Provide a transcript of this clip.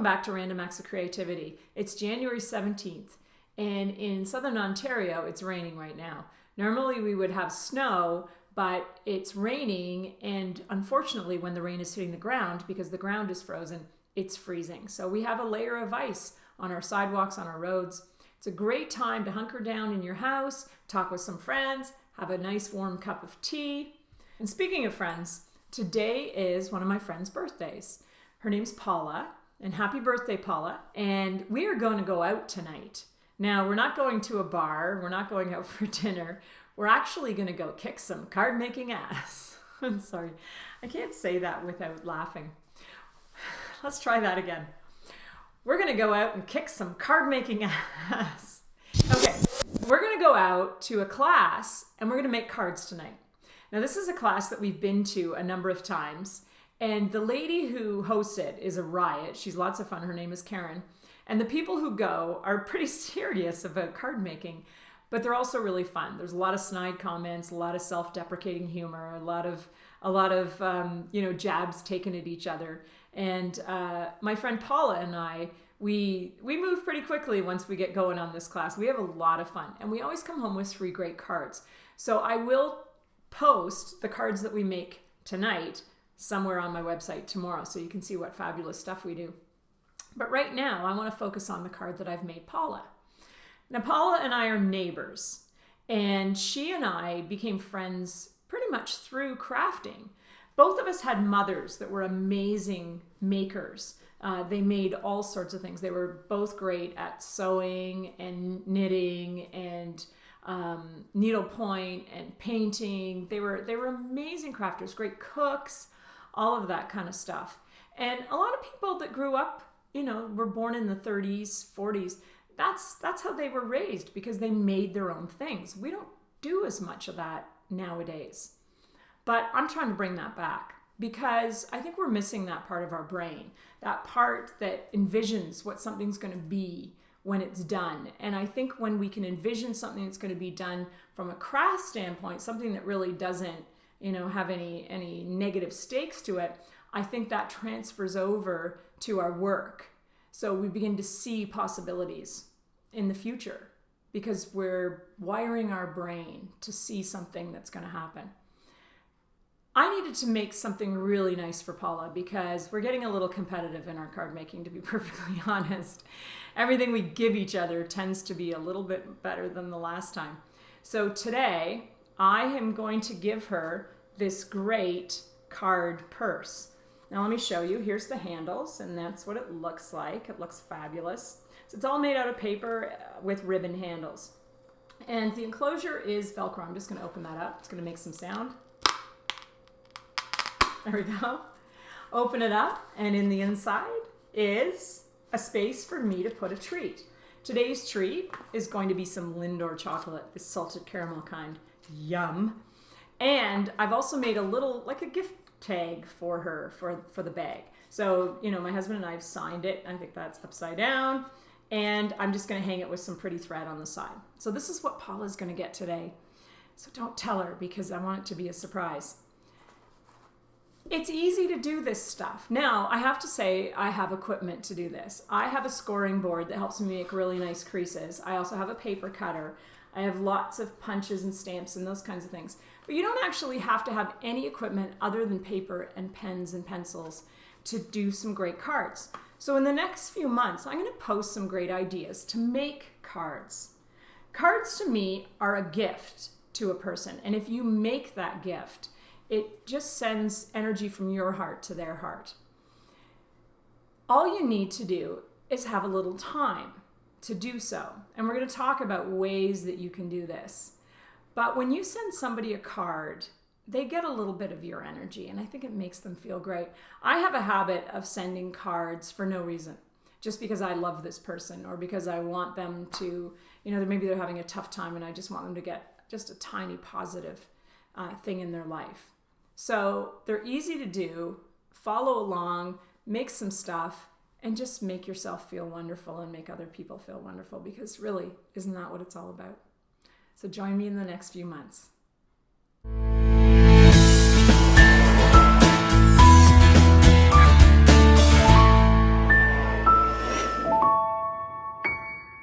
welcome back to Random Acts of Creativity. It's January 17th, and in southern Ontario, it's raining right now. Normally we would have snow, but it's raining, and unfortunately when the rain is hitting the ground, because the ground is frozen, it's freezing. So we have a layer of ice on our sidewalks, on our roads. It's a great time to hunker down in your house, talk with some friends, have a nice warm cup of tea. And speaking of friends, today is one of my friends' birthdays. Her name's Paula, and happy birthday, Paula. And we are going to go out tonight. Now, we're not going to a bar. We're not going out for dinner. We're actually going to go kick some card-making ass. I'm sorry. I can't say that without laughing. Let's try that again. We're going to go out and kick some card-making ass. Okay, we're going to go out to a class, and we're going to make cards tonight. Now, this is a class that we've been to a number of times. And the lady who hosts it is a riot. She's lots of fun. Her name is Karen. And the people who go are pretty serious about card making, but they're also really fun. There's a lot of snide comments, a lot of self-deprecating humor, a lot of jabs taken at each other. And my friend Paula and I, we move pretty quickly once we get going on this class. We have a lot of fun, and we always come home with 3 great cards. So I will post the cards that we make tonight somewhere on my website tomorrow, so you can see what fabulous stuff we do. But right now, I want to focus on the card that I've made Paula. Now, Paula and I are neighbors, and she and I became friends pretty much through crafting. Both of us had mothers that were amazing makers. They made all sorts of things. They were both great at sewing and knitting and needlepoint and painting. They were amazing crafters, great cooks, all of that kind of stuff. And a lot of people that grew up, were born in the 30s, 40s, that's how they were raised, because they made their own things. We don't do as much of that nowadays. But I'm trying to bring that back, because I think we're missing that part of our brain, that part that envisions what something's going to be when it's done. And I think when we can envision something that's going to be done from a craft standpoint, something that really doesn't have any negative stakes to it, I think that transfers over to our work. So we begin to see possibilities in the future, because we're wiring our brain to see something that's going to happen. I needed to make something really nice for Paula, because we're getting a little competitive in our card making, to be perfectly honest. Everything we give each other tends to be a little bit better than the last time. So today, I am going to give her this great card purse. Now let me show you. Here's the handles, and that's what it looks like. It looks fabulous. So it's all made out of paper with ribbon handles. And the enclosure is Velcro. I'm just going to open that up. It's going to make some sound. There we go. Open it up, and in the inside is a space for me to put a treat. Today's treat is going to be some Lindor chocolate, the salted caramel kind. Yum. And I've also made a little, like a gift tag for her for the bag. So, my husband and I have signed it. I think that's upside down. And I'm just going to hang it with some pretty thread on the side. So this is what Paula's going to get today. So don't tell her, because I want it to be a surprise. It's easy to do this stuff. Now, I have to say I have equipment to do this. I have a scoring board that helps me make really nice creases. I also have a paper cutter. I have lots of punches and stamps and those kinds of things. But you don't actually have to have any equipment other than paper and pens and pencils to do some great cards. So in the next few months, I'm going to post some great ideas to make cards. Cards to me are a gift to a person. And if you make that gift, it just sends energy from your heart to their heart. All you need to do is have a little time to do so. And we're going to talk about ways that you can do this. But when you send somebody a card, they get a little bit of your energy, and I think it makes them feel great. I have a habit of sending cards for no reason, just because I love this person, or because I want them to, maybe they're having a tough time and I just want them to get just a tiny positive thing in their life. So they're easy to do. Follow along, make some stuff, and just make yourself feel wonderful and make other people feel wonderful, because really, isn't that what it's all about? So join me in the next few months.